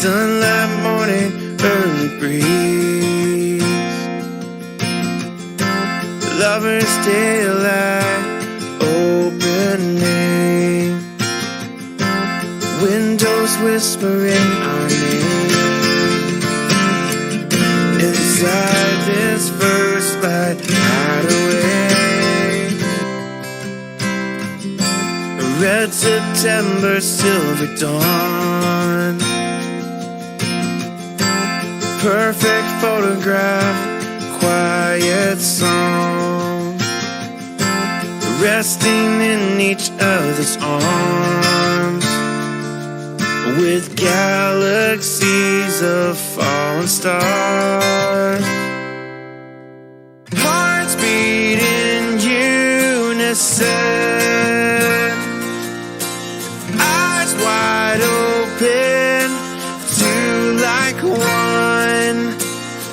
sunlight, morning, early breeze, lover's daylight opening, windows whispering our name. Inside this first light hideaway, red September, silver dawn, perfect photograph, quiet song, resting in each other's arms, with galaxies of fallen stars, hearts beat in unison, eyes wide open, two like one.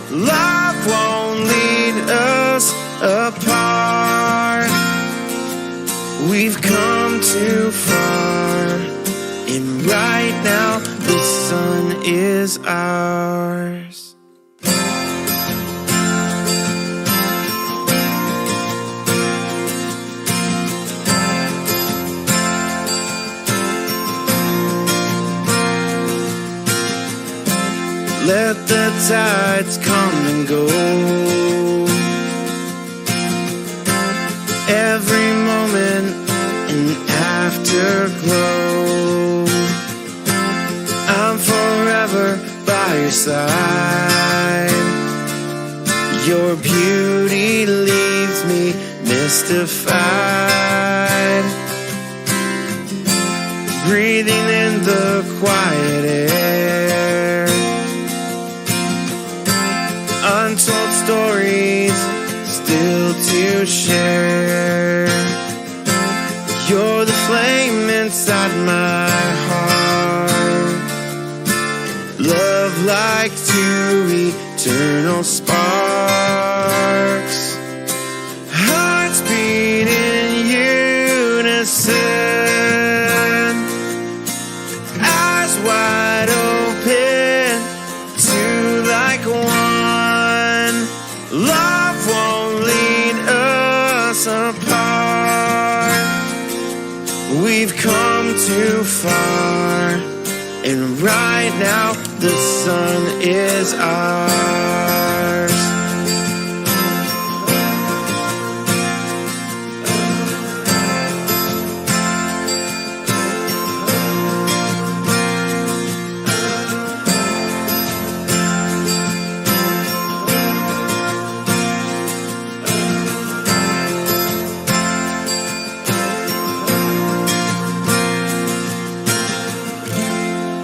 Love won't lead us apart. We've come too far, and right now the sun is ours. Let the tides come and go, every moment an afterglow. I'm forever by your side. Your beauty leaves me mystified, breathing in the quiet air, untold stories still to share. You're the flame inside my heart, love like two eternal sparks, hearts beat in unison, eyes wide open, two like one. Love won't lead us apart. We've come too far, and right now the sun is ours. Thank you.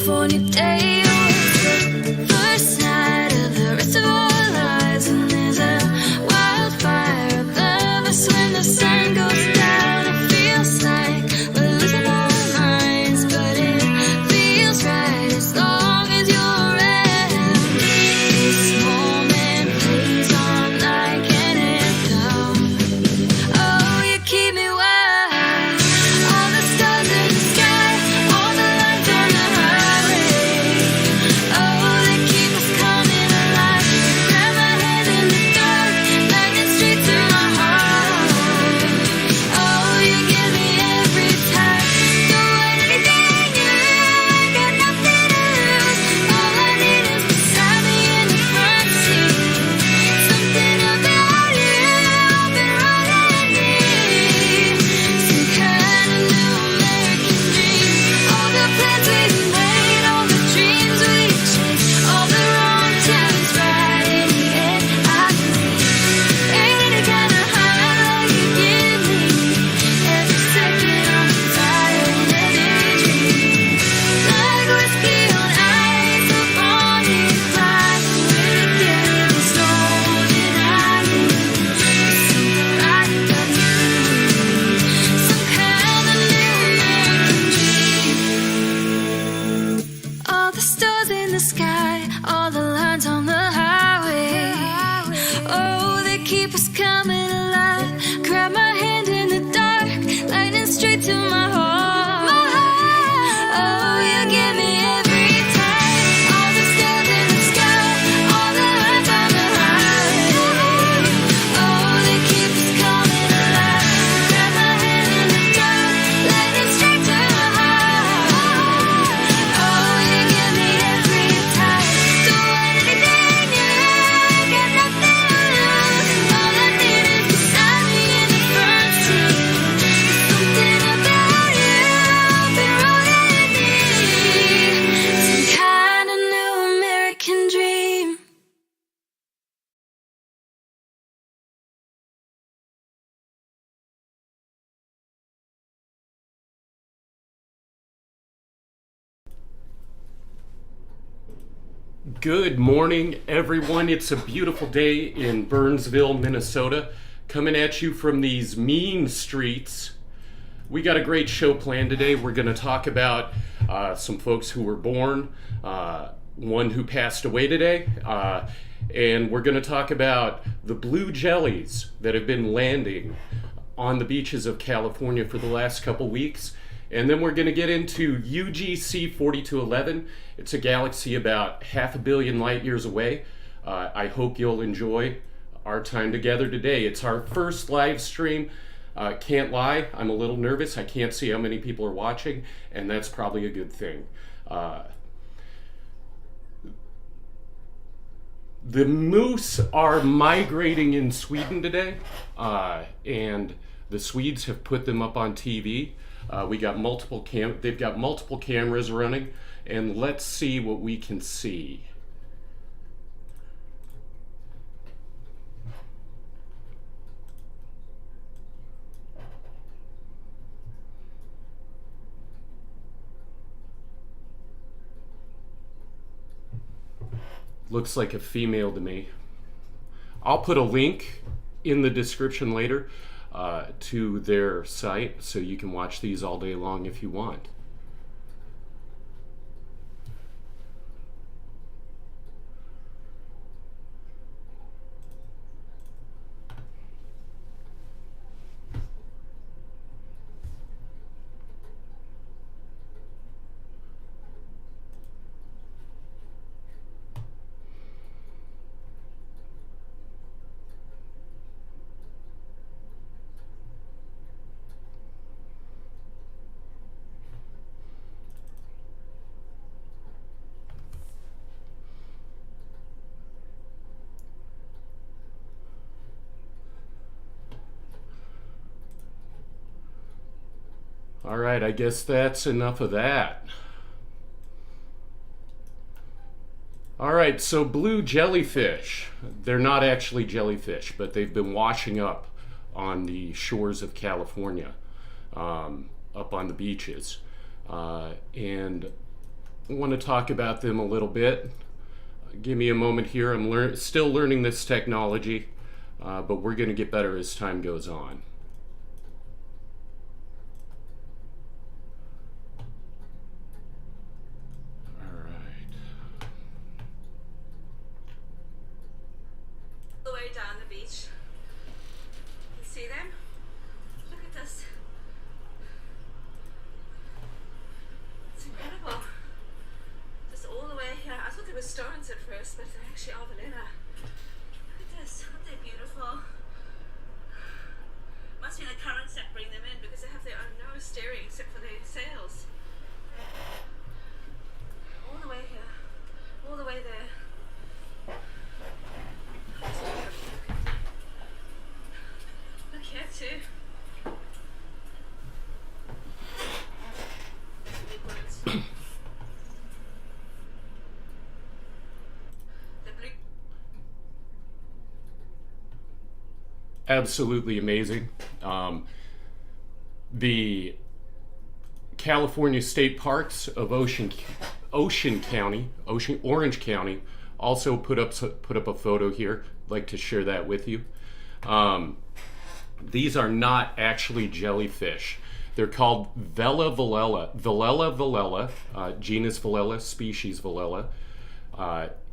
California day was the first night of the rest of our lives, and there's a wildfire above us when the sun goes down. It feels like we're losing our minds, but it feels right as long as you're around. This moment plays on like an anthem. Oh, you keep me wild. All the stars in the sky, all the lights on the highway. Oh, they keep us coming alive. Grab my hand in the dark, lightning straight to my heart. Oh, you give me every time. Don't want anything new, I got nothing to lose. All I need is beside me in the front seat. Something about you, been rolling me. Some kind of new American dream. All the plans we made, all the dreams we chased, all the wrong turns right in the end. I believe ain't it kind of high you give me every second on fire and every dream. Like whiskey on ice, a bonnie climb. We're together, so denying. Something right about you, some kind of new American dream. All the stars in the sky, all the lines on the highway. Oh, they keep us coming alive. Grab my hand in the dark, lightning straight to my heart. Oh, you give me every time. All the stars in the sky, all the lines on the highway. Oh, they keep us coming alive. Grab my hand in the dark, lightning straight to my heart. Oh, you give me every time. Don't want anything new, I got nothing to lose. All I need is beside me in the front seat. Something about you, been rolling me. Some kind of new American dream. Good morning, everyone. It's a beautiful day in Burnsville, Minnesota. Coming at you from these mean streets. We got a great show planned today. We're going to talk about some folks who were born, one who passed away today, and we're going to talk about the blue jellies that have been landing on the beaches of California for the last couple weeks. And then we're going to get into UGC 4211. It's a galaxy about 500 million light years away. I hope you'll enjoy our time together today. It's our first live stream. Can't lie, I'm a little nervous. I can't see how many people are watching, and that's probably a good thing. The moose are migrating in Sweden today, and the Swedes have put them up on TV. They've got multiple cameras running, and let's see what we can see. Looks like a female to me. I'll put a link in the description later to their site so you can watch these all day long if you want. All right, I guess that's enough of that. All right, so blue jellyfish. They're not actually jellyfish, but they've been washing up on the shores of California, up on the beaches. And want to talk about them a little bit. Give me a moment here. I'm still learning this technology, but we're going to get better as time goes on. All right. The way down the beach. You see them? Look at this. It's incredible. Just all the way here. I thought they were stones at first, but they actually are Velella. Look at this. Aren't they beautiful? Must be the currents that bring them in because they have their own no steering except for their sails. All the way here. All the way there. Look here too. Big ones. The blue. Absolutely amazing. The California State Parks of Orange County, also put up a photo here. I'd like to share that with you. These are not actually jellyfish. They're called Velella Velella, genus Velella, species Velella.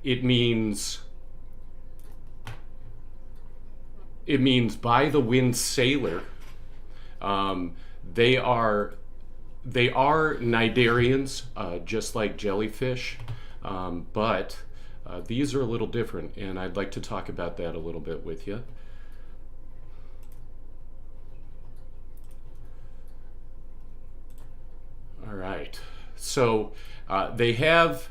It means by the wind sailor. They are Cnidarians, just like jellyfish, but these are a little different, and I'd like to talk about that a little bit with you. All right, so they have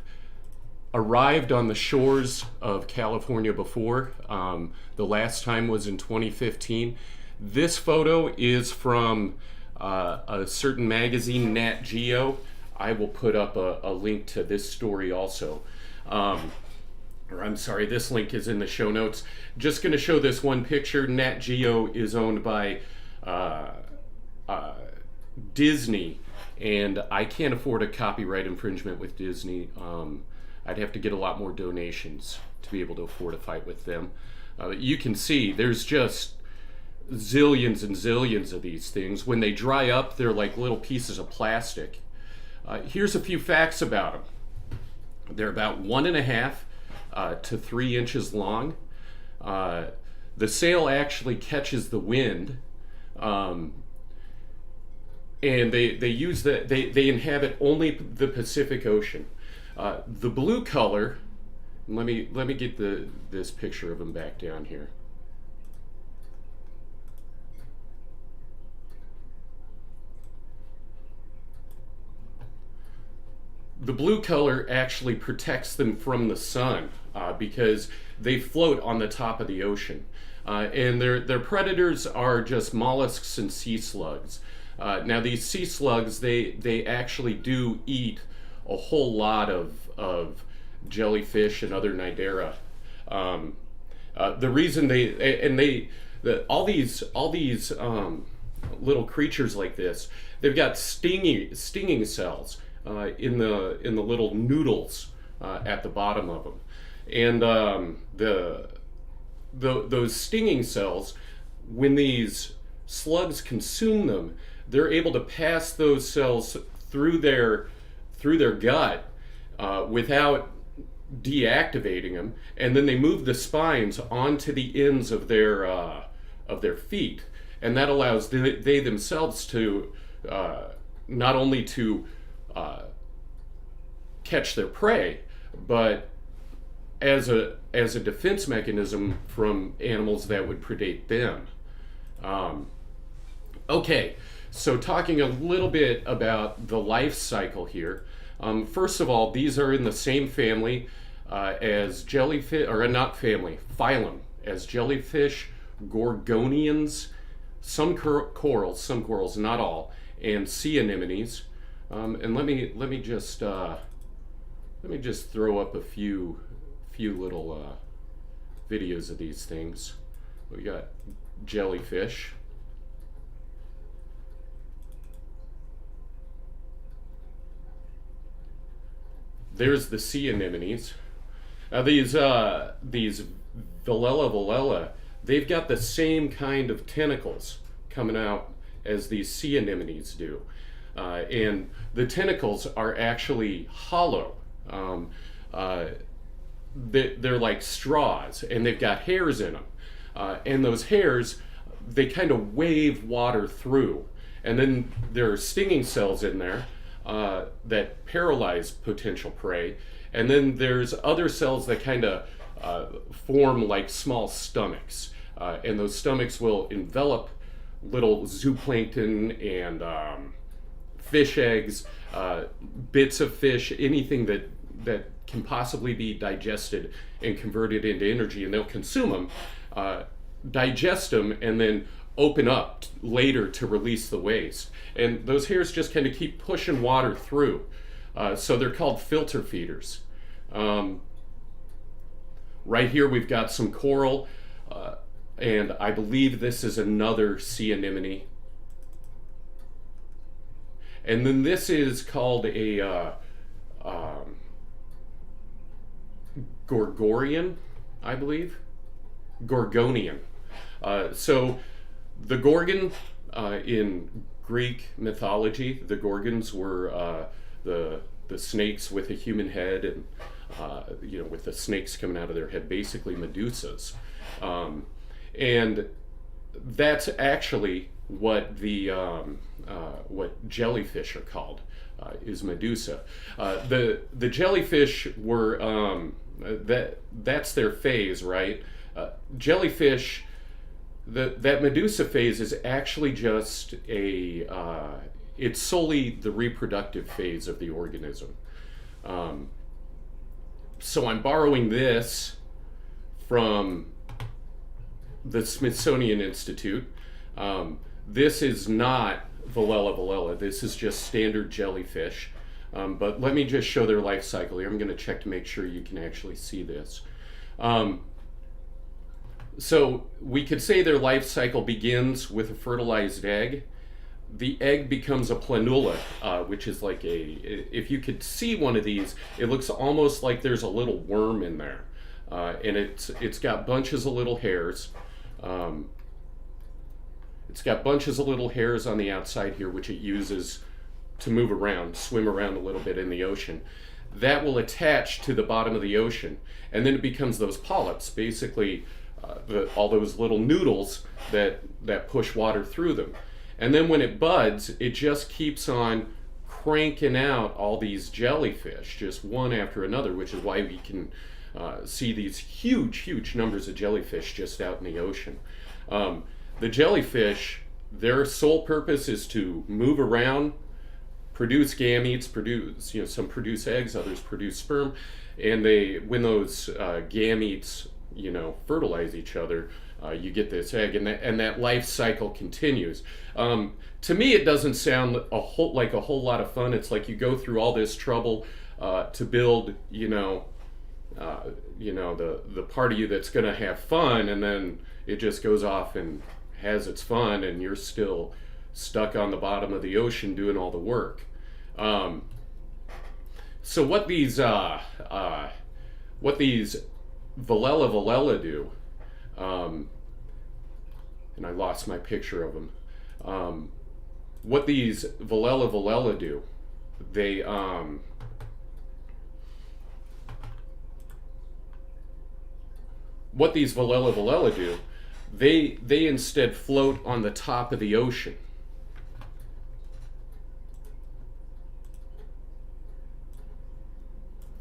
arrived on the shores of California before. The last time was in 2015. This photo is from a certain magazine, Nat Geo. I will put up a link to this story also. Or I'm sorry, this link is in the show notes. Just going to show this one picture. Nat Geo is owned by Disney, and I can't afford a copyright infringement with Disney. I'd have to get a lot more donations to be able to afford a fight with them. You can see there's just zillions and zillions of these things. When they dry up, they're like little pieces of plastic. Here's a few facts about them. They're about 1.5 to 3 inches long. The sail actually catches the wind, and they inhabit only the Pacific Ocean. The blue color. Let me get this picture of them back down here. The blue color actually protects them from the sun because they float on the top of the ocean. And their predators are just mollusks and sea slugs. Now these sea slugs, they actually do eat a whole lot of jellyfish and other Cnidara. The reason all these little creatures like this, they've got stinging cells in the little noodles at the bottom of them, and those stinging cells, when these slugs consume them, they're able to pass those cells through their gut without deactivating them, and then they move the spines onto the ends of their feet, and that allows they themselves to not only to catch their prey, but as a defense mechanism from animals that would predate them. Okay, so talking a little bit about the life cycle here. First of all, these are in the same family as jellyfish, or not family, phylum, as jellyfish, gorgonians, some corals, not all, and sea anemones. And let me just throw up a few little videos of these things. We got jellyfish. there's the sea anemones. Now these Velella Velella, they've got the same kind of tentacles coming out as these sea anemones do. And the tentacles are actually hollow. They're like straws, and they've got hairs in them. And those hairs, they kind of wave water through. And then there are stinging cells in there that paralyze potential prey. And then there's other cells that kind of form like small stomachs. And those stomachs will envelop little zooplankton and fish eggs, bits of fish, anything that can possibly be digested and converted into energy. And they'll consume them, digest them, and then open up later to release the waste. And those hairs just kind of keep pushing water through. So they're called filter feeders. Right here we've got some coral, and I believe this is another sea anemone. And then this is called a Gorgonian, I believe. Gorgonian. So the Gorgon, in Greek mythology, the Gorgons were the snakes with a human head, and with the snakes coming out of their head, basically Medusas. And that's actually what what jellyfish are called, is Medusa. The jellyfish were that's their phase, right? Jellyfish, that Medusa phase is actually just it's solely the reproductive phase of the organism. So I'm borrowing this from the Smithsonian Institute. This is not Velella Velella. This is just standard jellyfish. But let me just show their life cycle here. I'm going to check to make sure you can actually see this. So we could say their life cycle begins with a fertilized egg. The egg becomes a planula, which is like if you could see one of these, it looks almost like there's a little worm in there. And it's got bunches of little hairs. It's got bunches of little hairs on the outside here, which it uses to move around, swim around a little bit in the ocean. That will attach to the bottom of the ocean, and then it becomes those polyps, basically all those little noodles that push water through them. And then when it buds, it just keeps on cranking out all these jellyfish, just one after another, which is why we can see these huge numbers of jellyfish just out in the ocean. The jellyfish, their sole purpose is to move around, produce gametes, some produce eggs, others produce sperm, and when those gametes, fertilize each other, you get this egg, and that life cycle continues. To me, it doesn't sound like a whole lot of fun. It's like you go through all this trouble to build, the part of you that's going to have fun, and then it just goes off and has its fun, and you're still stuck on the bottom of the ocean doing all the work. So what these Velella Velella do, and I lost my picture of them. What these Velella Velella do, they instead float on the top of the ocean.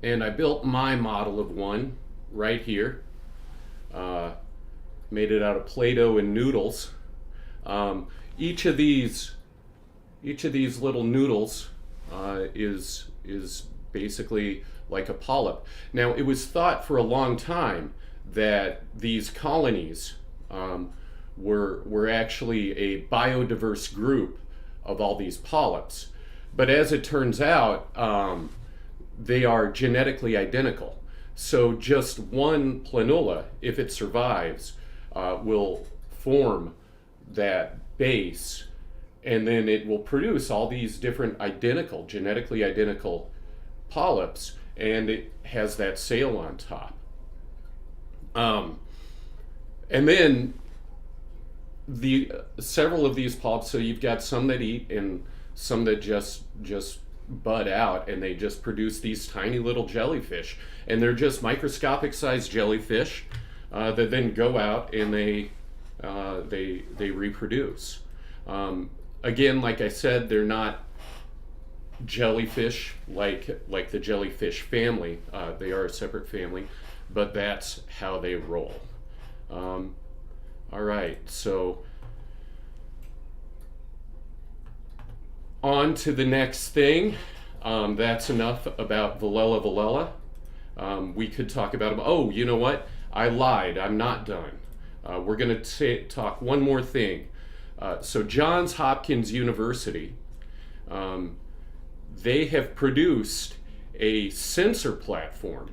And I built my model of one right here. Made it out of Play-Doh and noodles. Each of these little noodles is basically like a polyp. Now, it was thought for a long time that these colonies were actually a biodiverse group of all these polyps. But as it turns out, they are genetically identical. So just one planula, if it survives, will form that base, and then it will produce all these different genetically identical polyps, and it has that sail on top. And then the several of these polyps, so you've got some that eat and some that just bud out, and they just produce these tiny little jellyfish, and they're just microscopic sized jellyfish that then go out and they reproduce. Again, like I said, they're not jellyfish like the jellyfish family. They are a separate family, but that's how they roll. All right, so on to the next thing. That's enough about Velella Velella. We could talk about them. Oh, you know what? I lied. I'm not done. We're going to talk one more thing. So Johns Hopkins University, they have produced a sensor platform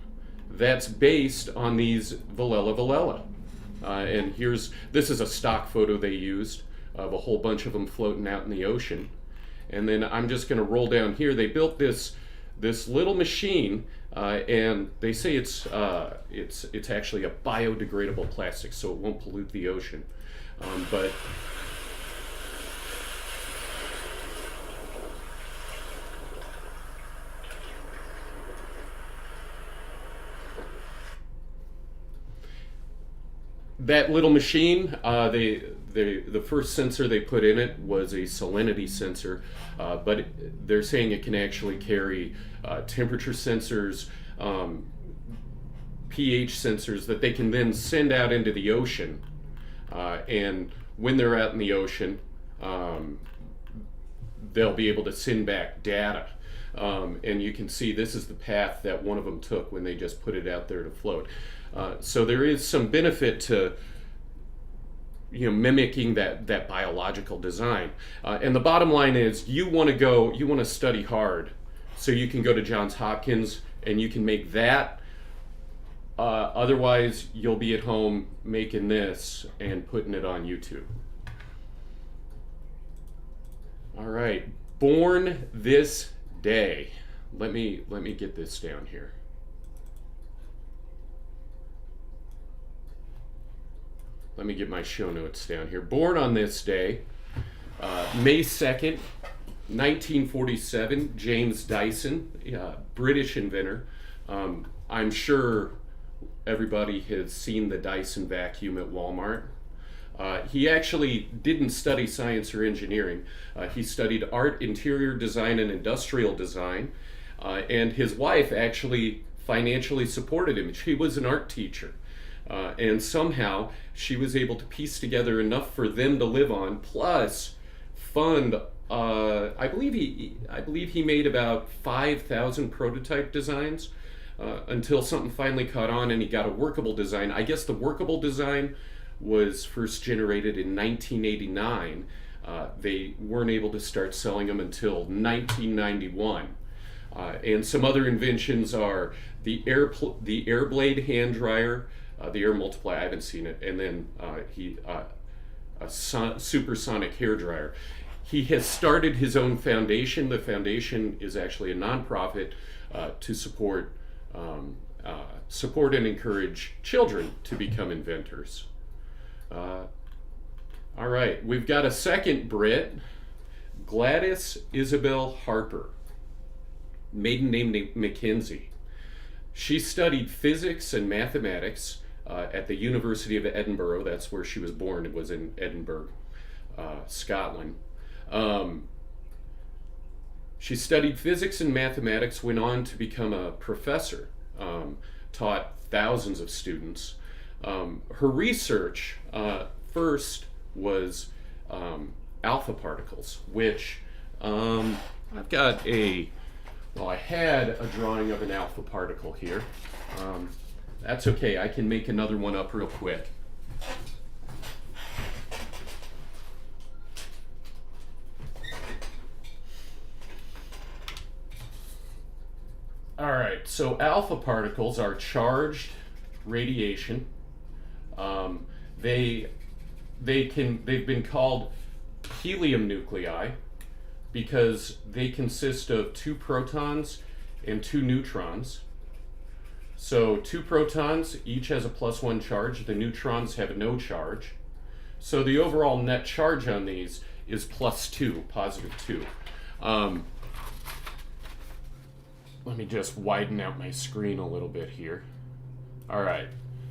that's based on these Velella Velella. And this is a stock photo they used of a whole bunch of them floating out in the ocean. And then I'm just going to roll down here. They built this little machine, and they say it's actually a biodegradable plastic, so it won't pollute the ocean. But that little machine, the first sensor they put in it was a salinity sensor, but they're saying it can actually carry temperature sensors, pH sensors that they can then send out into the ocean. And when they're out in the ocean, they'll be able to send back data. And you can see this is the path that one of them took when they just put it out there to float. So there is some benefit to mimicking that biological design. And the bottom line is you want to study hard so you can go to Johns Hopkins and you can make that. Otherwise, you'll be at home making this and putting it on YouTube. All right, born this day. Let me get this down here. Let me get my show notes down here. Born on this day, May 2nd, 1947, James Dyson, British inventor. I'm sure everybody has seen the Dyson vacuum at Walmart. He actually didn't study science or engineering. He studied art, interior design, and industrial design. And his wife actually financially supported him. She was an art teacher. And somehow she was able to piece together enough for them to live on, plus fund. I believe he made about 5,000 prototype designs until something finally caught on and he got a workable design. I guess the workable design was first generated in 1989. They weren't able to start selling them until 1991. And some other inventions are the air blade hand dryer. The air multiply, I haven't seen it, and then a supersonic hair dryer. He has started his own foundation. The foundation is actually a nonprofit to support and encourage children to become inventors. All right, we've got a second Brit, Gladys Isabel Harper, maiden name Mackenzie. She studied physics and mathematics at the University of Edinburgh. That's where she was born. It was in Edinburgh, Scotland. She studied physics and mathematics, went on to become a professor, taught thousands of students. Her research first was alpha particles, which I've got I had a drawing of an alpha particle here. That's okay, I can make another one up real quick. All right, so alpha particles are charged radiation. They've been called helium nuclei because they consist of 2 protons and 2 neutrons. So 2 protons, each has a +1 charge. The neutrons have no charge. So the overall net charge on these is +2, +2. Let me just widen out my screen a little bit here. All right,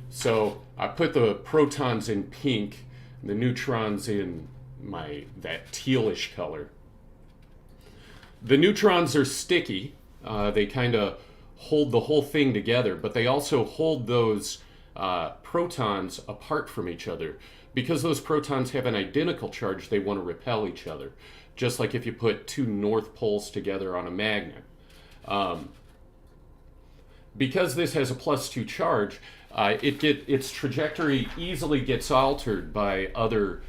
so I put the protons in pink, the neutrons in that tealish color. The neutrons are sticky. They kind of hold the whole thing together, but they also hold those protons apart from each other. Because those protons have an identical charge, they want to repel each other, just like if you put 2 north poles together on a magnet. Because this has a +2 charge, its trajectory easily gets altered by other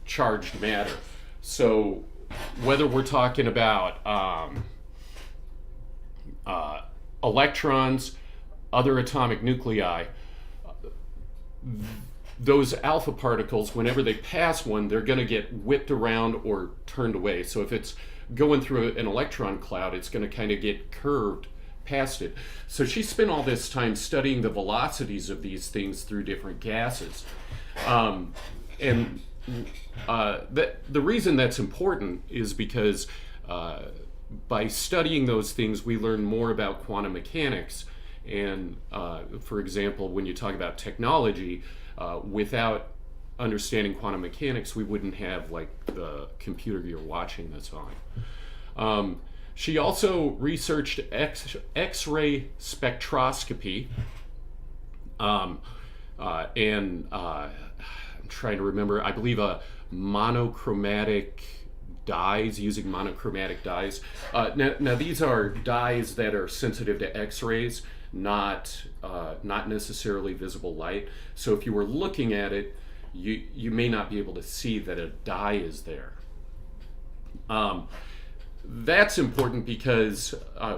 charged matter. So whether we're talking about electrons, other atomic nuclei, those alpha particles, whenever they pass one, they're going to get whipped around or turned away. So if it's going through an electron cloud, it's going to kind of get curved past it. So she spent all this time studying the velocities of these things through different gases. The reason that's important is because by studying those things, we learn more about quantum mechanics. And for example, when you talk about technology, without understanding quantum mechanics, we wouldn't have like the computer you're watching this on. She also researched X-ray spectroscopy, and I'm trying to remember, I believe monochromatic dyes, using monochromatic dyes. Now these are dyes that are sensitive to X-rays, not necessarily visible light. So if you were looking at it, you may not be able to see that a dye is there. That's important because,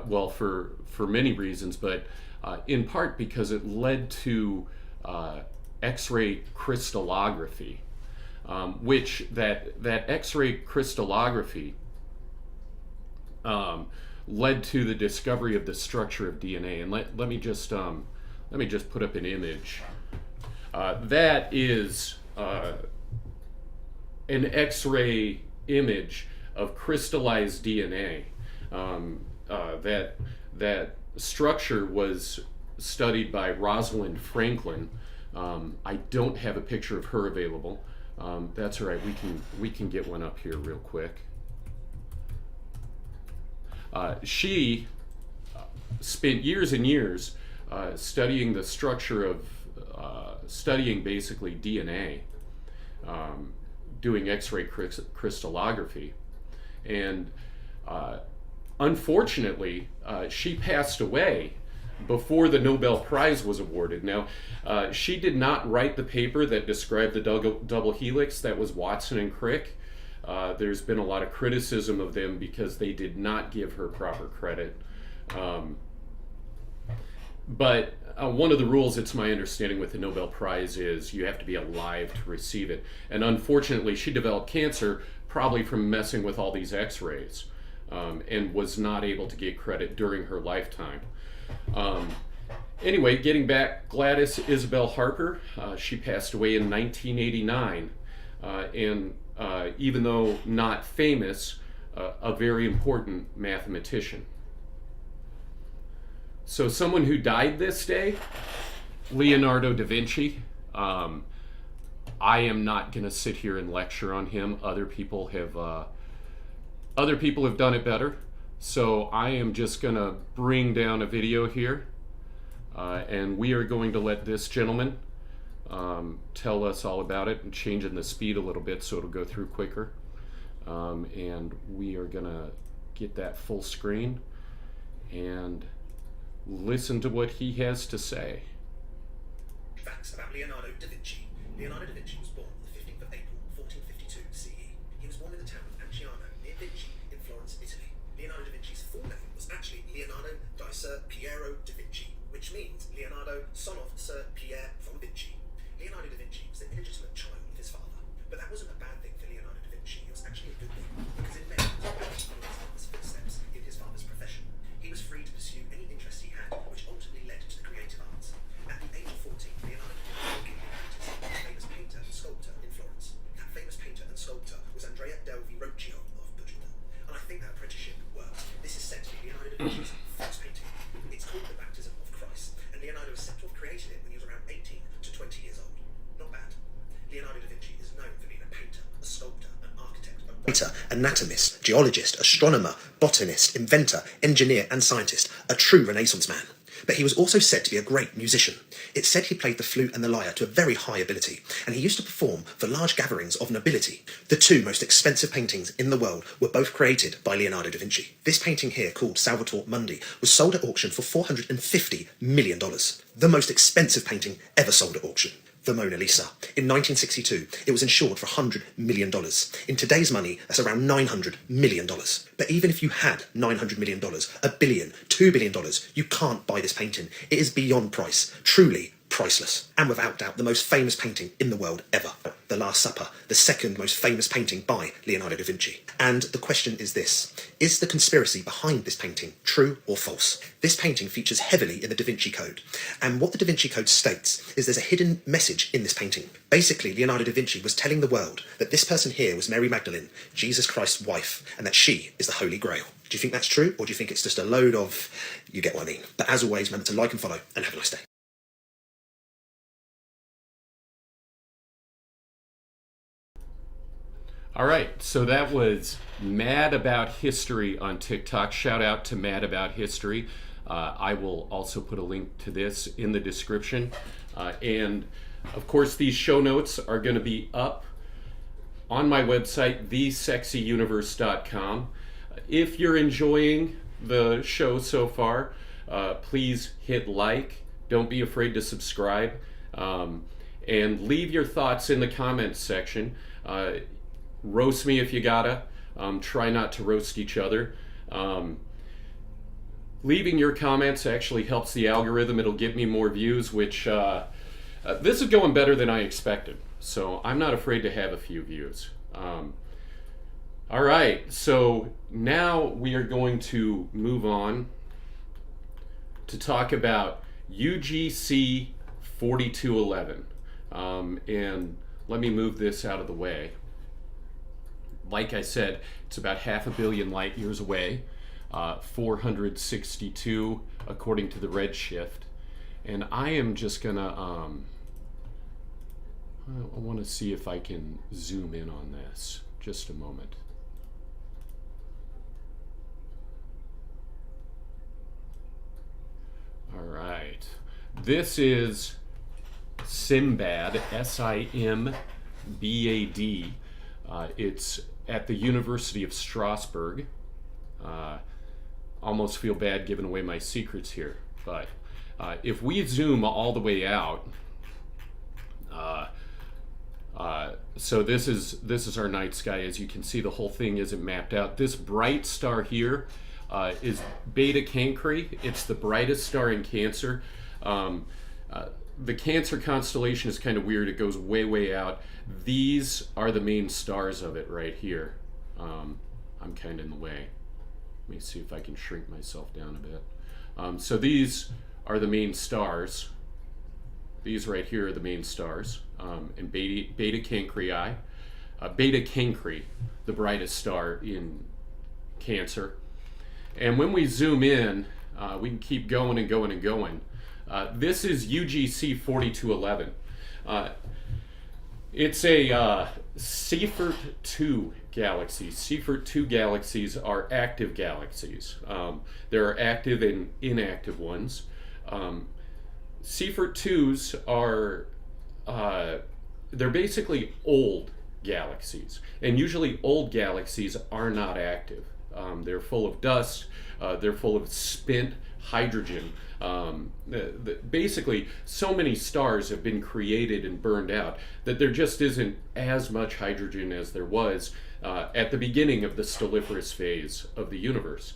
well, for many reasons, but in part because it led to X-ray crystallography, which that X-ray crystallography led to the discovery of the structure of DNA. And let me just put up an image. That is an X-ray image of crystallized DNA. That structure was studied by Rosalind Franklin. I don't have a picture of her available. That's all right. We can get one up here real quick. She spent years and years studying the structure of studying basically DNA, doing X-ray crystallography. And unfortunately, she passed away before the Nobel Prize was awarded. Now, she did not write the paper that described the double helix. That was Watson and Crick. There's been a lot of criticism of them because they did not give her proper credit. But one of the rules, it's my understanding, with the Nobel Prize is you have to be alive to receive it. And unfortunately, she developed cancer probably from messing with all these X-rays, and was not able to get credit during her lifetime. Anyway, getting back, Gladys Isabel Harper, she passed away in 1989, and even though not famous, a very important mathematician. So someone who died this day, Leonardo da Vinci. I am not going to sit here and lecture on him. Other people have done it better. So I am just going to bring down a video here, and we are going to let this gentleman tell us all about it, and changing the speed a little bit so it'll go through quicker. And we are going to get that full screen and listen to what he has to say. Facts about Leonardo da Vinci. Leonardo da Vinci was born on the 15th of April, 1452 CE. He was born in the town of Anciano, near Vinci, in Florence, Italy. Leonardo da Vinci's full name was actually Leonardo di Ser Piero da Vinci, which means Leonardo, son of Sir Pierre from Vinci. Leonardo da Vinci was the illegitimate child of his father, but that wasn't a bad thing for Leonardo da Vinci. It was actually a good thing, because it meant he was about to follow his father's footsteps in his father's profession. He was free to pursue any interest he had, which ultimately led to the creative arts. false painting. It's called the Baptism of Christ, and Leonardo is said to have created it when he was around 18 to 20 years old. Not bad. Leonardo da Vinci is known for being a painter, a sculptor, an architect, a writer, anatomist, geologist, astronomer, botanist, inventor, engineer, and scientist, a true Renaissance man. But he was also said to be a great musician. It's said he played the flute and the lyre to a very high ability, and he used to perform for large gatherings of nobility. The two most expensive paintings in the world were both created by Leonardo da Vinci. This painting here, called Salvator Mundi, was sold at auction for $450 million. The most expensive painting ever sold at auction. The Mona Lisa. In 1962, it was insured for $100 million. In today's money, that's around $900 million. But even if you had $900 million, $1 billion, $2 billion, you can't buy this painting. It is beyond price. Truly priceless. And without doubt, the most famous painting in the world ever. The Last Supper, the second most famous painting by Leonardo da Vinci. And the question is this: is the conspiracy behind this painting true or false? This painting features heavily in the Da Vinci Code. And what the Da Vinci Code states is there's a hidden message in this painting. Basically, Leonardo da Vinci was telling the world that this person here was Mary Magdalene, Jesus Christ's wife, and that she is the Holy Grail. Do you think that's true, or do you think it's just a load of, you get what I mean? But as always, remember to like and follow, and have a nice day. All right, so that was Mad About History on TikTok. Shout out to Mad About History. I will also put a link to this in the description. And of course, these show notes are going to be up on my website, thesexyuniverse.com. If you're enjoying the show so far, please hit like. Don't be afraid to subscribe. And leave your thoughts in the comments section. Roast me if you gotta. Try not to roast each other. Leaving your comments actually helps the algorithm. It'll get me more views, which this is going better than I expected. So I'm not afraid to have a few views. All right, so now we are going to move on to talk about UGC 4211. And let me move this out of the way. Like I said, it's about 500 million light years away, 462 according to the redshift. And I am just gonna, I want to see if I can zoom in on this. Just a moment. All right. This is Simbad, S-I-M-B-A-D. It's at the University of Strasbourg. Almost feel bad giving away my secrets here, but if we zoom all the way out, so this is our night sky. As you can see, the whole thing isn't mapped out. This bright star here is Beta Cancri. It's the brightest star in Cancer. The Cancer constellation is kind of weird. It goes way, way out. These are the main stars of it right here. I'm kind of in the way. Let me see if I can shrink myself down a bit. So these are the main stars. These right here are the main stars. And Beta Cancri, Beta Cancri, the brightest star in Cancer. And when we zoom in, we can keep going and going and going. This is UGC 4211. It's a Seyfert 2 galaxy. Seyfert 2 galaxies are active galaxies. There are active and inactive ones. Seyfert 2s are, they're basically old galaxies. And usually old galaxies are not active. They're full of dust. They're full of spent hydrogen. Basically, so many stars have been created and burned out that there just isn't as much hydrogen as there was at the beginning of the stelliferous phase of the universe.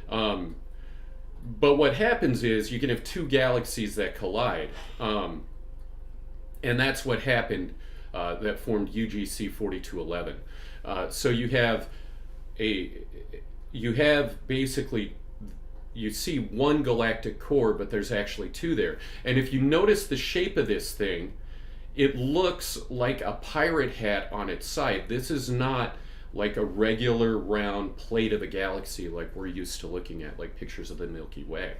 But what happens is you can have two galaxies that collide, and that's what happened that formed UGC 4211. So you have basically, you see one galactic core, but there's actually two there. And if you notice the shape of this thing, it looks like a pirate hat on its side. This is not like a regular round plate of a galaxy like we're used to looking at, like pictures of the Milky Way.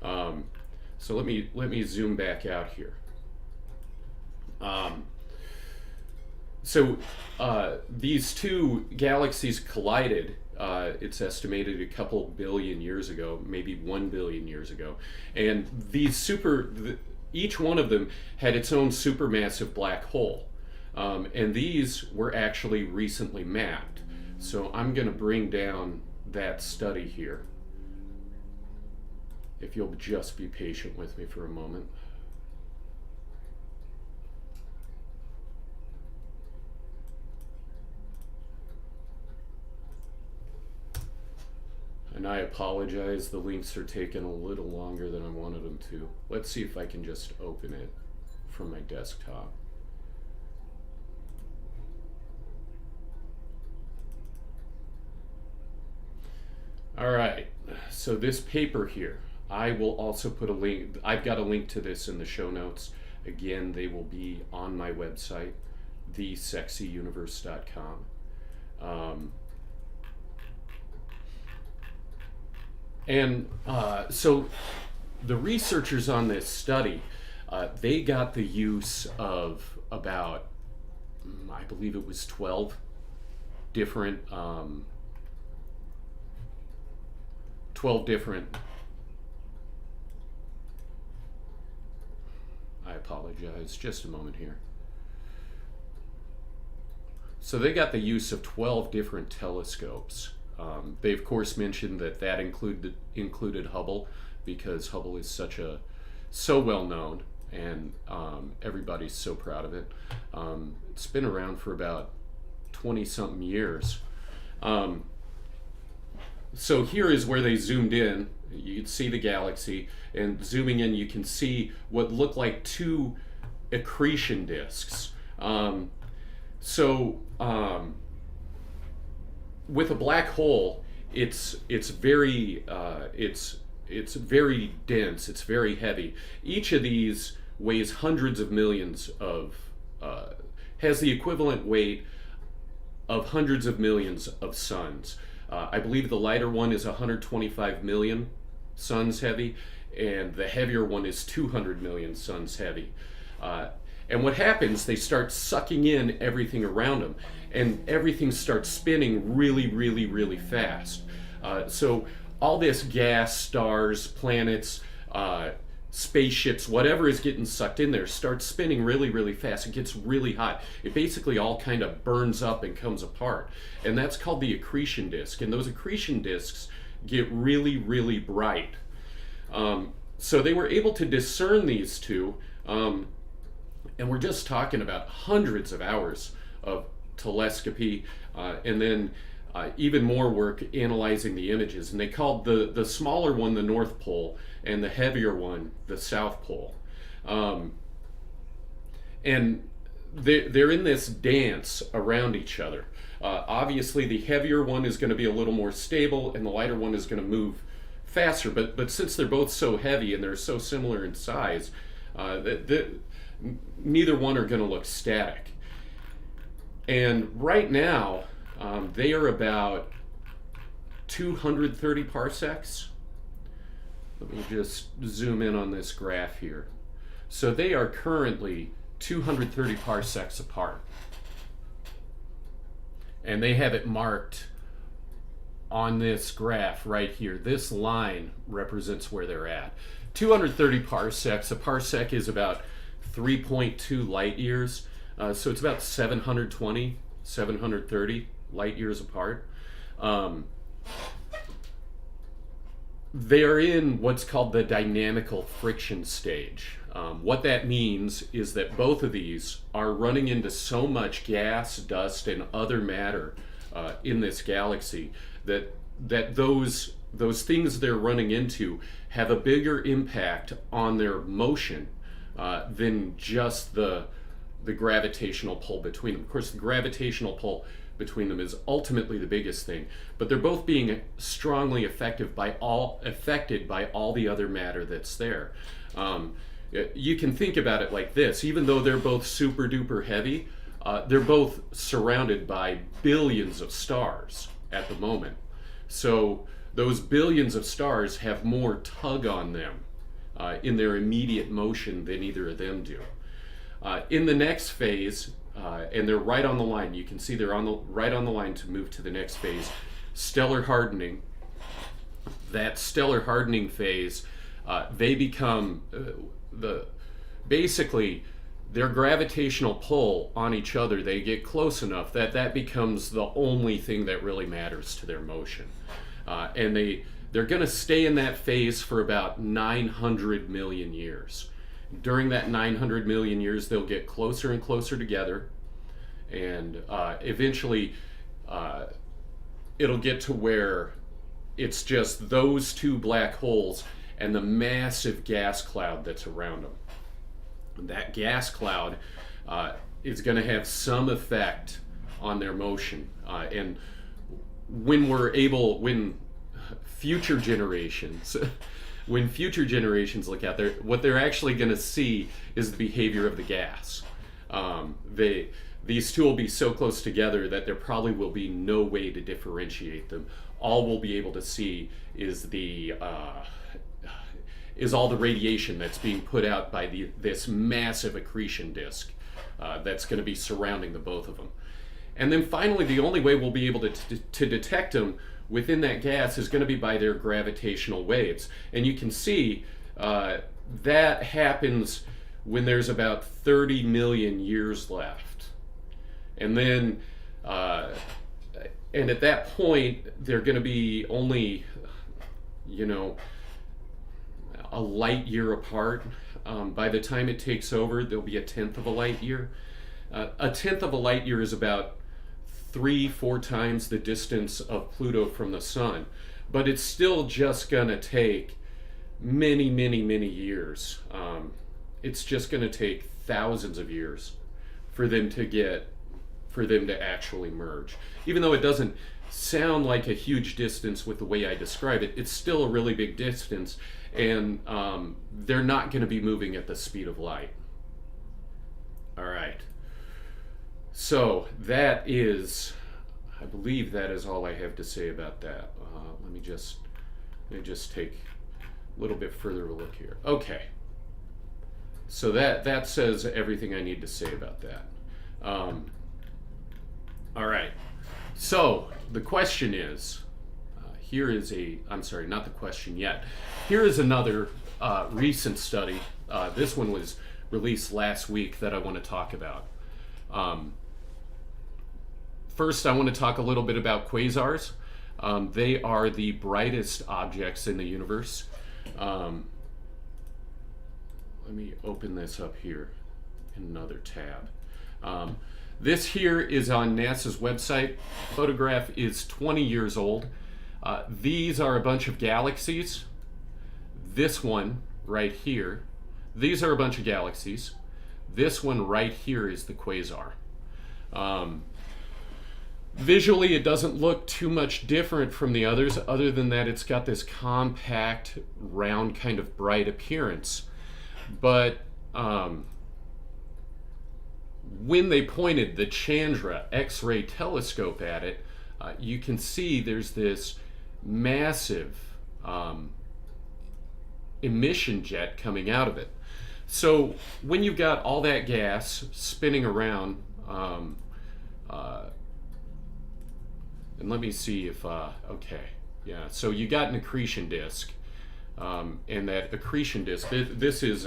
So let me zoom back out here. These two galaxies collided, it's estimated a couple billion years ago, maybe 1 billion years ago. And each one of them had its own supermassive black hole. And these were actually recently mapped. So I'm going to bring down that study here. If you'll just be patient with me for a moment. And I apologize, the links are taking a little longer than I wanted them to. Let's see if I can just open it from my desktop. All right, so this paper here, I will also put a link. I've got a link to this in the show notes. Again, they will be on my website, thesexyuniverse.com. So the researchers on this study, they got the use of about, I believe it was 12 different, I apologize, just a moment here. So they got the use of 12 different telescopes. They of course mentioned that included Hubble, because Hubble is so well known, and everybody's so proud of it. It's been around for about 20-something years. So here is where they zoomed in. You can see the galaxy, and zooming in you can see what look like two accretion disks. With a black hole, it's very dense. It's very heavy. Each of these weighs hundreds of millions of has the equivalent weight of hundreds of millions of suns. I believe the lighter one is 125 million suns heavy, and the heavier one is 200 million suns heavy. And what happens, they start sucking in everything around them, and everything starts spinning really, really, really fast. So all this gas, stars, planets, spaceships, whatever is getting sucked in there starts spinning really, really fast. It gets really hot. It basically all kind of burns up and comes apart. And that's called the accretion disk. And those accretion disks get really, really bright. So they were able to discern these two. And we're just talking about hundreds of hours of telescopy, and then even more work analyzing the images. And they called the smaller one the North Pole, and the heavier one the South Pole. And they're in this dance around each other. Obviously, the heavier one is going to be a little more stable, and the lighter one is going to move faster. But since they're both so heavy and they're so similar in size, neither one are going to look static. And right now, they are about 230 parsecs. Let me just zoom in on this graph here. So they are currently 230 parsecs apart. And they have it marked on this graph right here. This line represents where they're at. 230 parsecs. A parsec is about 3.2 light years. So it's about 720, 730 light years apart. They're in what's called the dynamical friction stage. What that means is that both of these are running into so much gas, dust, and other matter in this galaxy that those things they're running into have a bigger impact on their motion than just the gravitational pull between them. Of course, the gravitational pull between them is ultimately the biggest thing, but they're both being strongly affected by all the other matter that's there. You can think about it like this: even though they're both super duper heavy, they're both surrounded by billions of stars at the moment. So those billions of stars have more tug on them in their immediate motion than either of them do. In the next phase, and they're right on the line, you can see they're right on the line to move to the next phase, stellar hardening. That stellar hardening phase, they become basically their gravitational pull on each other, they get close enough that becomes the only thing that really matters to their motion. And they're going to stay in that phase for about 900 million years. During that 900 million years, they'll get closer and closer together, and eventually it'll get to where it's just those two black holes and the massive gas cloud that's around them. That gas cloud is going to have some effect on their motion, and when future generations look out there, what they're actually going to see is the behavior of the gas. These two will be so close together that there probably will be no way to differentiate them. All we'll be able to see is all the radiation that's being put out by this massive accretion disk that's going to be surrounding the both of them. And then finally, the only way we'll be able to detect them within that gas is going to be by their gravitational waves. And you can see that happens when there's about 30 million years left. And then, and at that point, they're going to be only, a light year apart. By the time it takes over, there'll be a tenth of a light year. A tenth of a light year is about 3-4 times the distance of Pluto from the sun, but it's still just gonna take many years. It's just gonna take thousands of years for them to actually merge. Even though it doesn't sound like a huge distance with the way I describe it, it's still a really big distance, and they're not going to be moving at the speed of light. All right. So that is, I believe that is all I have to say about that. Let me just take a little bit further of a look here. Okay. So that says everything I need to say about that. All right. So the question is, not the question yet. Here is another recent study. This one was released last week that I want to talk about. First, I want to talk a little bit about quasars. They are the brightest objects in the universe. Let me open this up here in another tab. This here is on NASA's website. The photograph is 20 years old. These are a bunch of galaxies. This one right here, these are a bunch of galaxies. This one right here is the quasar. Visually, it doesn't look too much different from the others, other than that it's got this compact, round, kind of bright appearance. But when they pointed the Chandra X-ray telescope at it, you can see there's this massive emission jet coming out of it. So when you've got all that gas spinning around, and let me see if, okay, yeah, so you got an accretion disk, and that accretion disk, this is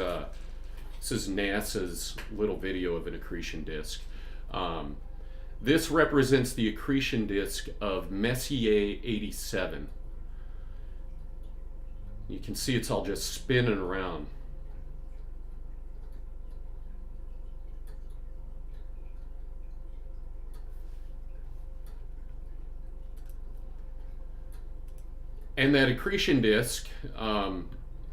NASA's little video of an accretion disk. This represents the accretion disk of Messier 87. You can see it's all just spinning around. And that accretion disk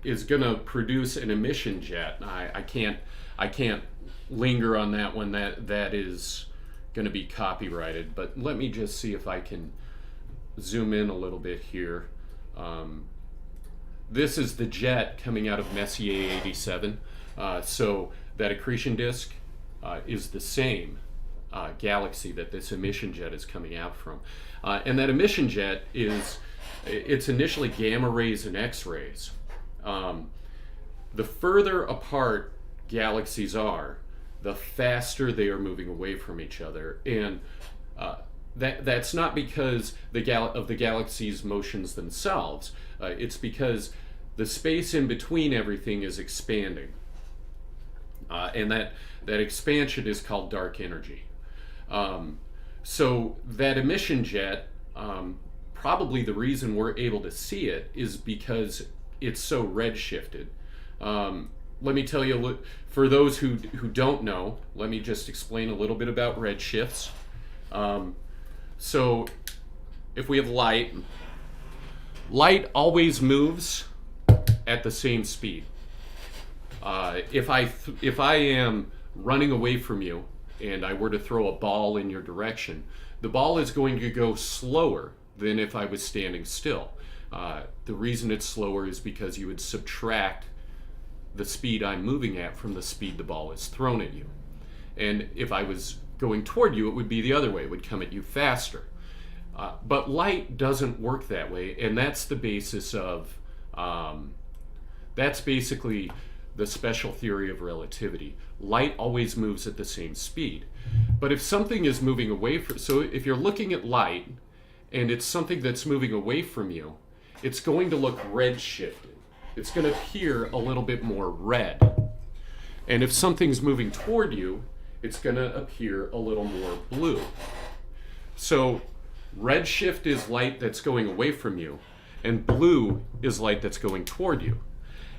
is going to produce an emission jet. I can't linger on that one. That is going to be copyrighted. But let me just see if I can zoom in a little bit here. This is the jet coming out of Messier 87. So that accretion disk is the same galaxy that this emission jet is coming out from. And that emission jet it's initially gamma rays and X-rays. The further apart galaxies are, the faster they are moving away from each other. And that's not because of the galaxy's motions themselves. It's because the space in between everything is expanding. And that expansion is called dark energy. So that emission jet, probably the reason we're able to see it is because it's so redshifted. Let me tell you, for those who don't know, let me just explain a little bit about redshifts. So if we have light always moves at the same speed. If I am running away from you and I were to throw a ball in your direction, the ball is going to go slower than if I was standing still. The reason it's slower is because you would subtract the speed I'm moving at from the speed the ball is thrown at you. And if I was going toward you, it would be the other way. It would come at you faster. But light doesn't work that way, and that's the basis of, that's basically the special theory of relativity. Light always moves at the same speed. But if something is moving away from, so if you're looking at light and it's something that's moving away from you, it's going to look red-shifted. It's going to appear a little bit more red. And if something's moving toward you, it's going to appear a little more blue. So redshift is light that's going away from you, and blue is light that's going toward you.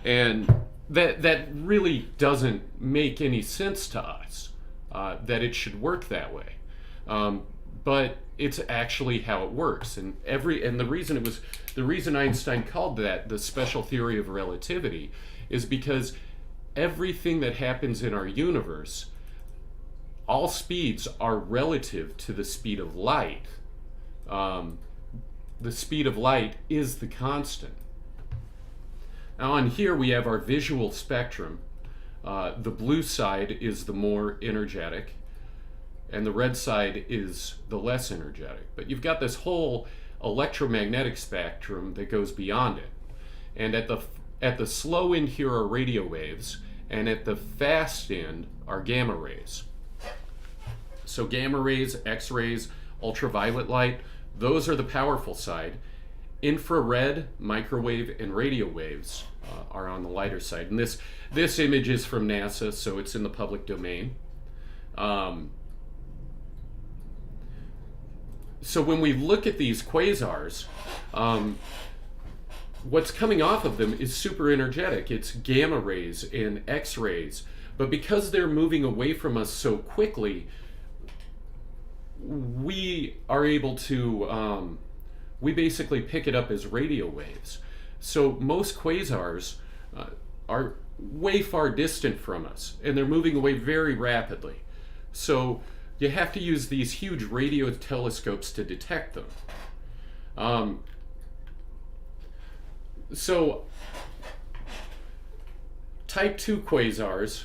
And that really doesn't make any sense to us, that it should work that way. But it's actually how it works. And the reason Einstein called that the special theory of relativity is because everything that happens in our universe, all speeds are relative to the speed of light. The speed of light is the constant. Now on here we have our visual spectrum. The blue side is the more energetic, and the red side is the less energetic. But you've got this whole electromagnetic spectrum that goes beyond it. And at the slow end here are radio waves, and at the fast end are gamma rays. So gamma rays, X-rays, ultraviolet light, those are the powerful side. Infrared, microwave, and radio waves are on the lighter side. And this image is from NASA, so it's in the public domain. So when we look at these quasars, what's coming off of them is super energetic. It's gamma rays and X-rays. But because they're moving away from us so quickly, we are able to, we basically pick it up as radio waves. So most quasars are way far distant from us, and they're moving away very rapidly. So you have to use these huge radio telescopes to detect them. So type 2 quasars,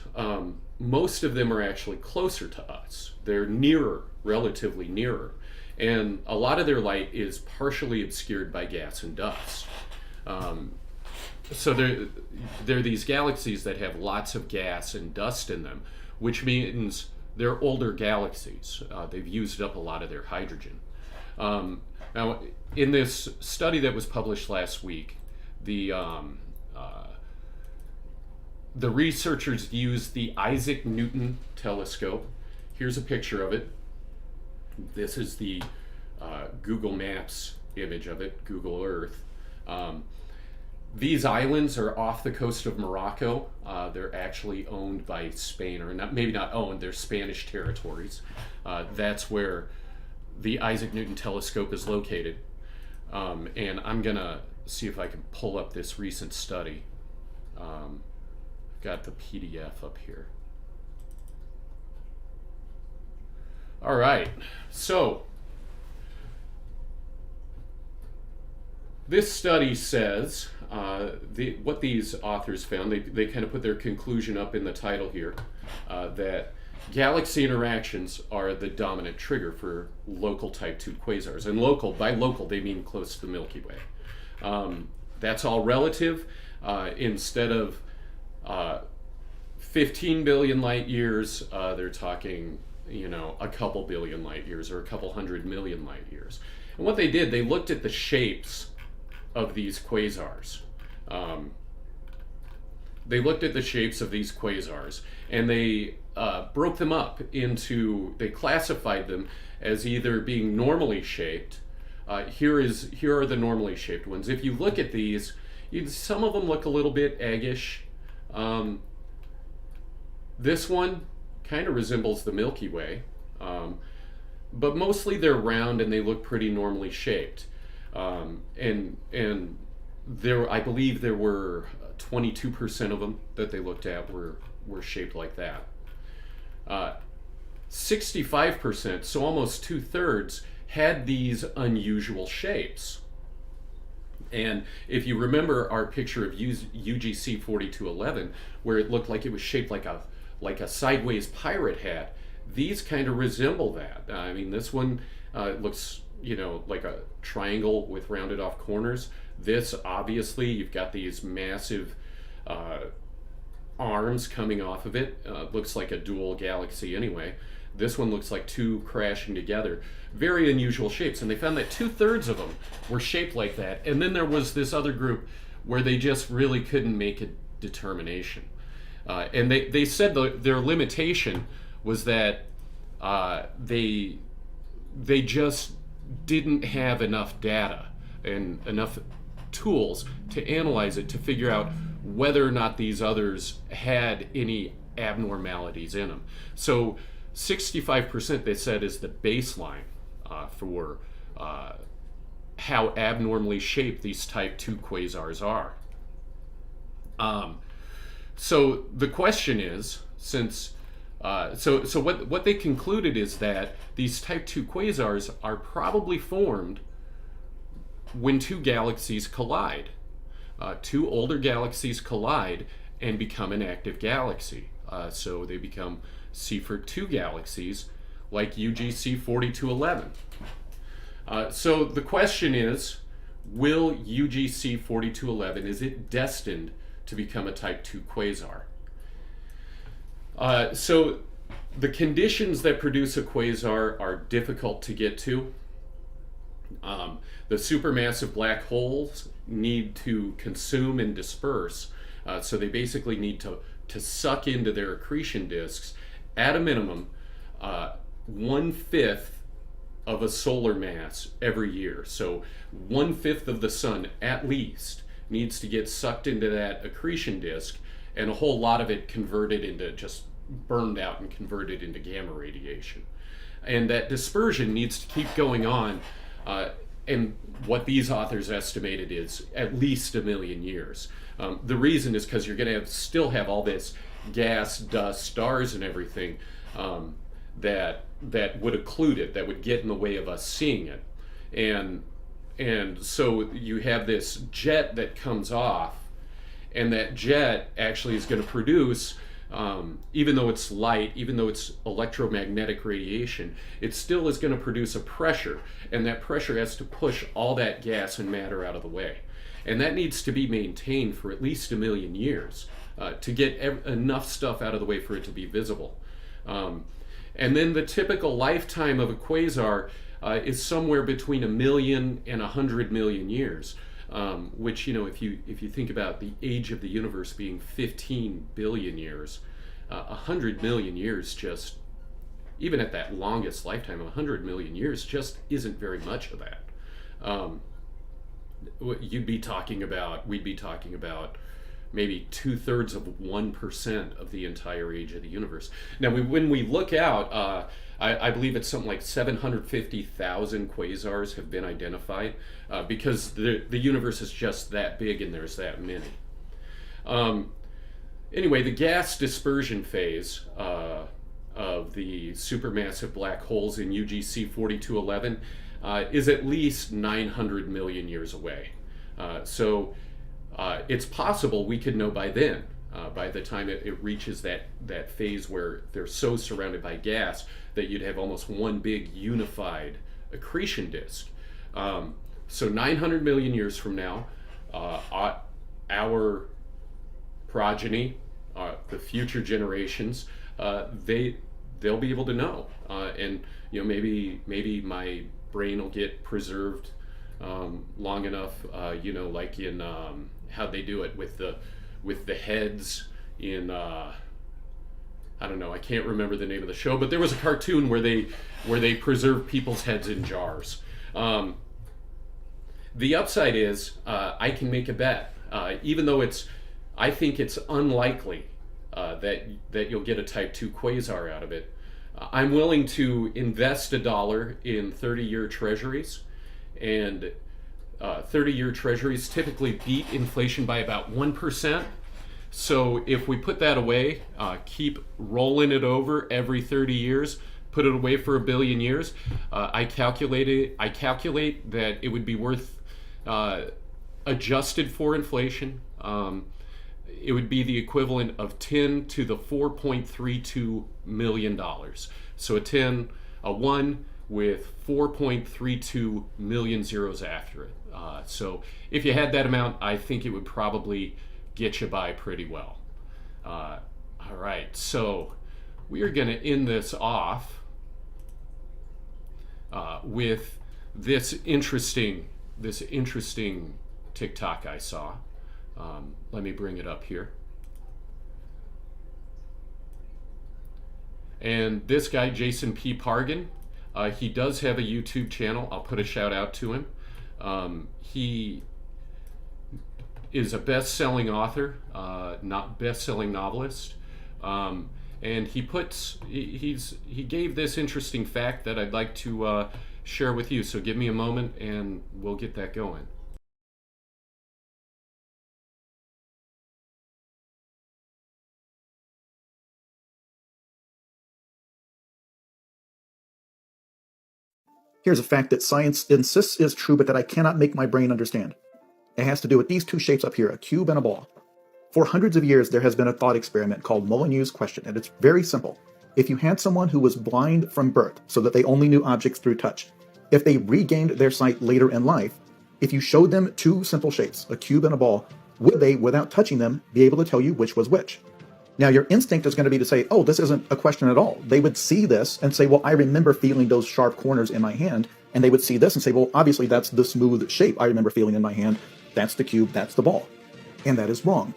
most of them are actually closer to us. They're nearer, relatively nearer. And a lot of their light is partially obscured by gas and dust. So they're these galaxies that have lots of gas and dust in them, which means they're older galaxies. They've used up a lot of their hydrogen. Now, in this study that was published last week, the researchers used the Isaac Newton telescope. Here's a picture of it. This is the Google Maps image of it, Google Earth. These islands are off the coast of Morocco. They're actually owned by Spain, or not, maybe not owned, they're Spanish territories. That's where the Isaac Newton telescope is located. And I'm gonna see if I can pull up this recent study. Got the PDF up here. All right, so this study says, what these authors found, they kind of put their conclusion up in the title here, that galaxy interactions are the dominant trigger for local type 2 quasars. And local, by local, they mean close to the Milky Way. That's all relative. Instead of 15 billion light years, they're talking, a couple billion light years or a couple 100 million light years. And what they did, they looked at the shapes of these quasars. And they broke them up into, they classified them as either being normally shaped. Here are the normally shaped ones. If you look at these, some of them look a little bit eggish. This one kind of resembles the Milky Way, but mostly they're round and they look pretty normally shaped. And I believe there were 22% of them that they looked at were shaped like that. 65%, so almost 2/3, had these unusual shapes. And if you remember our picture of UGC 4211, where it looked like it was shaped like a sideways pirate hat, these kind of resemble that. I mean, this one looks, like a triangle with rounded off corners. This, obviously, you've got these massive arms coming off of it. Looks like a dual galaxy anyway. This one looks like two crashing together. Very unusual shapes. And they found that 2/3 of them were shaped like that. And then there was this other group where they just really couldn't make a determination. And they said their limitation was that they just didn't have enough data and enough tools to analyze it to figure out whether or not these others had any abnormalities in them. So 65%, they said, is the baseline for how abnormally shaped these type 2 quasars are. So the question is, what they concluded is that these type 2 quasars are probably formed when two galaxies collide. Two older galaxies collide and become an active galaxy. So they become Seyfert 2 galaxies, like UGC 4211. So the question is, will UGC 4211, is it destined to become a type 2 quasar? So the conditions that produce a quasar are difficult to get to. The supermassive black holes need to consume and disperse, so they basically need to suck into their accretion disks at a minimum 1/5 of a solar mass every year. So 1/5 of the sun at least needs to get sucked into that accretion disk, and a whole lot of it converted into, just burned out and converted into gamma radiation. And that dispersion needs to keep going on, and what these authors estimated is at least 1 million years. The reason is because you're going to still have all this gas, dust, stars, and everything that would occlude it, that would get in the way of us seeing it. And so you have this jet that comes off, and that jet actually is going to produce, even though it's light, even though it's electromagnetic radiation, it still is going to produce a pressure, and that pressure has to push all that gas and matter out of the way. And that needs to be maintained for at least 1 million years to get enough stuff out of the way for it to be visible. And then the typical lifetime of a quasar is somewhere between 1 million and 100 million years, which, if you think about the age of the universe being 15 billion years, 100 million years just, even at that longest lifetime, 100 million years just isn't very much of that. We'd be talking about maybe 2/3 of 1% of the entire age of the universe. Now, when we look out, I believe it's something like 750,000 quasars have been identified, because the universe is just that big and there's that many. Anyway, the gas dispersion phase of the supermassive black holes in UGC 4211 is at least 900 million years away. So it's possible we could know by then by the time it reaches that phase where they're so surrounded by gas that you'd have almost one big unified accretion disk. So 900 million years from now, our progeny, the future generations, they'll be able to know, and maybe my brain will get preserved long enough, like in how they do it with the heads in I don't know, I can't remember the name of the show, but there was a cartoon where they preserve people's heads in jars. The upside is I can make a bet, even though I think it's unlikely that you'll get a Type 2 quasar out of it. I'm willing to invest $1 in 30-year treasuries, and 30-year treasuries typically beat inflation by about 1%. So if we put that away, keep rolling it over every 30 years, put it away for 1 billion years, I calculate that it would be worth, adjusted for inflation, it would be the equivalent of 10 to the $4.32 million. So a 1 with 4.32 million zeros after it. So if you had that amount, I think it would probably get you by pretty well. All right, so we are going to end this off with this interesting TikTok I saw. Let me bring it up here. And this guy, Jason P. Pargin, he does have a YouTube channel. I'll put a shout out to him. He is a best-selling author, not best-selling novelist, and he gave this interesting fact that I'd like to share with you. So give me a moment, and we'll get that going. Here's a fact that science insists is true, but that I cannot make my brain understand. It has to do with these two shapes up here, a cube and a ball. For hundreds of years, there has been a thought experiment called Molyneux' question, and it's very simple. If you had someone who was blind from birth, so that they only knew objects through touch, if they regained their sight later in life, if you showed them two simple shapes, a cube and a ball, would they, without touching them, be able to tell you which was which? Now, your instinct is going to be to say, oh, this isn't a question at all. They would see this and say, well, I remember feeling those sharp corners in my hand. And they would see this and say, well, obviously that's the smooth shape I remember feeling in my hand. That's the cube, that's the ball. And that is wrong.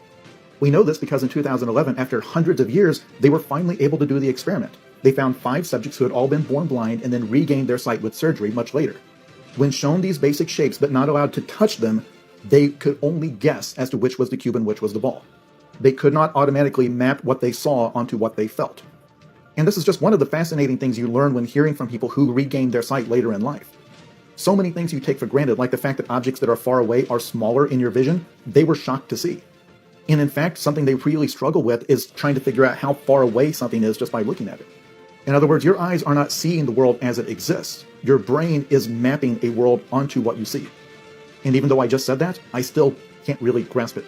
We know this because in 2011, after hundreds of years, they were finally able to do the experiment. They found 5 subjects who had all been born blind and then regained their sight with surgery much later. When shown these basic shapes but not allowed to touch them, they could only guess as to which was the cube and which was the ball. They could not automatically map what they saw onto what they felt. And this is just one of the fascinating things you learn when hearing from people who regained their sight later in life. So many things you take for granted, like the fact that objects that are far away are smaller in your vision, they were shocked to see. And in fact, something they really struggle with is trying to figure out how far away something is just by looking at it. In other words, your eyes are not seeing the world as it exists. Your brain is mapping a world onto what you see. And even though I just said that, I still can't really grasp it.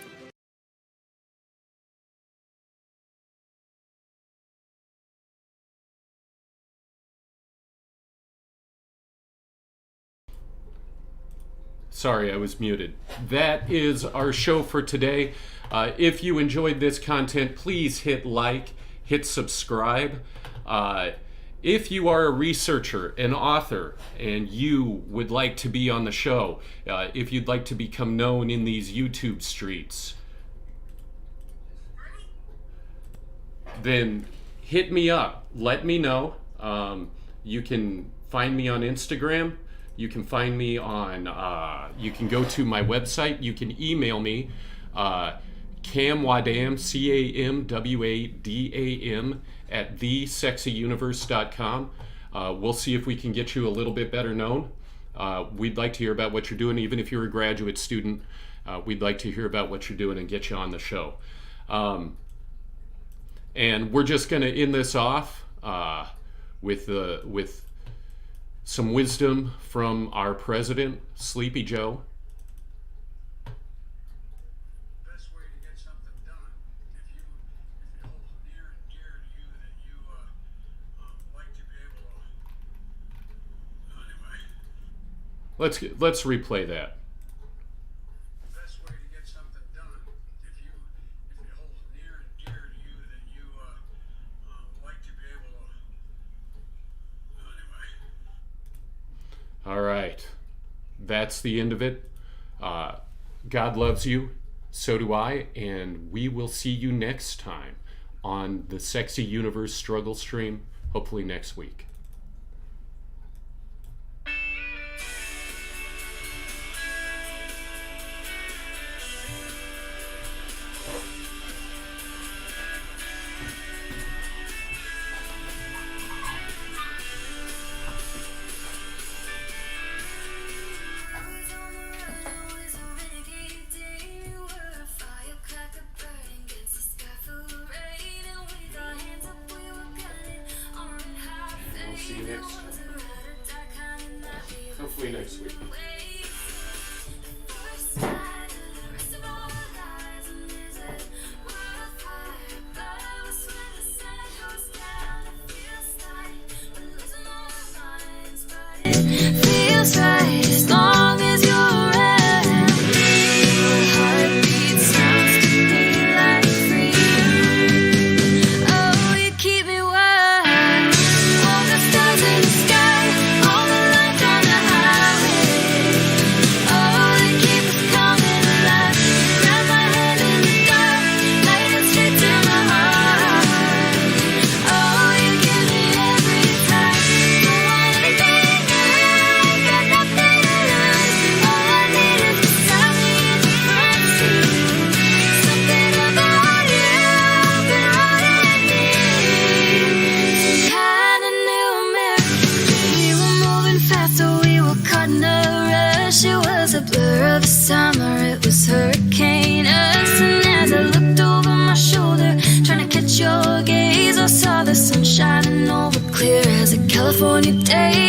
Sorry, I was muted. That is our show for today. If you enjoyed this content, please hit like, hit subscribe. If you are a researcher, an author, and you would like to be on the show, if you'd like to become known in these YouTube streets, then hit me up. Let me know. You can find me on Instagram. You can find me on, you can go to my website. You can email me, camwadam, CAMWADAM, at thesexyuniverse.com. We'll see if we can get you a little bit better known. We'd like to hear about what you're doing. Even if you're a graduate student, we'd like to hear about what you're doing and get you on the show. And we're just going to end this off with some wisdom from our president, Sleepy Joe. Best way to get something done, if you Let's replay that. The best way to get something done, if it holds near and dear to you, that you like to be able to. Anyway. All right, that's the end of it. God loves you, so do I, and we will see you next time on the Sexy Universe Struggle Stream, hopefully next week. See you next time. Hopefully next week. Feels right as long as you're around. Your heartbeat sounds to me like freedom. Oh, you keep me wild. All the stars in the sky, all the lights on the highway. Oh, they keep us coming alive. Grab my hand in the dark, light it straight to my heart. Oh, you give me every time. Don't want anything else, got nothing to lose. All I need is beside me in the front seat. Something about you, been what I need. Some kind of new American. We were moving fast, so we were caught in a rush. It was a blur of the summer, it was Hurricane Us. And as I looked over my shoulder, trying to catch your gaze, I saw the sun shining over clear as a California day.